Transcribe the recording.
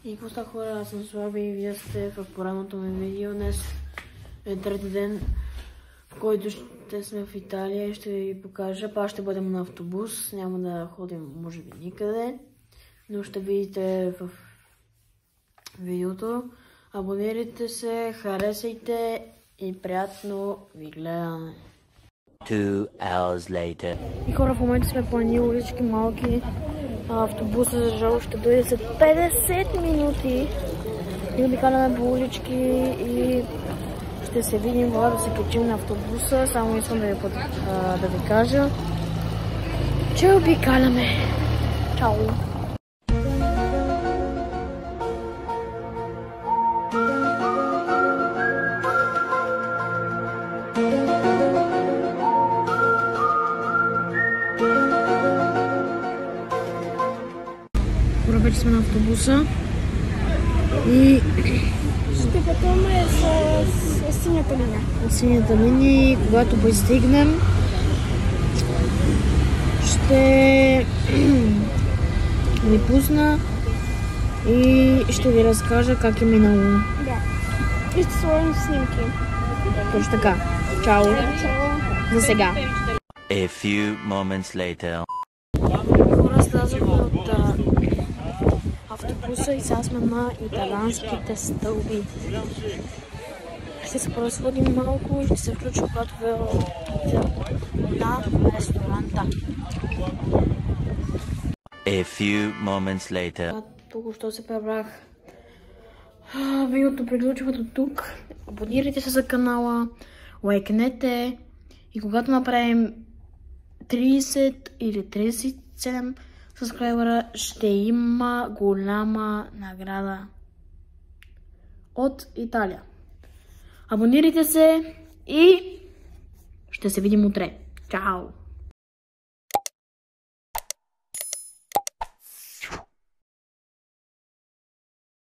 И какво става, хора, аз съм Слави и вие сте в поредното ми видео. Днес е трети ден, в който ще сме в Италия и ще ви покажа. Пак ще бъдем на автобус, няма да ходим може би никъде, но ще видите в видеото. Абонирайте се, харесайте и приятно ви гледане. 2 hours later. И хора, в момента сме по едни улички малки. Автобусът за жало ще дойде след 50 минути. И обикаляме по улички и ще се видим, да се качим на автобуса. Само искам да ви кажа, че обикаляме. Чао! Вече сме на автобуса и ще пътуваме с синята линия. Синята линия и когато пристигнем ще ви пусна и ще ви разкажа как е минало. Да. И ще сложим снимки. Точно така. Чао. Чао. За сега. A few moments later. Хора, слязохме от автобуса и сега сме на италианските стълби. Ще се просводим малко и ще се включи, когато на ресторанта. A few moments later. Току-що се пребрах. Видеото приключва до тук. Абонирайте се за канала, лайкнете и когато направим 30 или 37 сабскрайбъра, ще има голяма награда от Италия. Абонирайте се и ще се видим утре. Чао!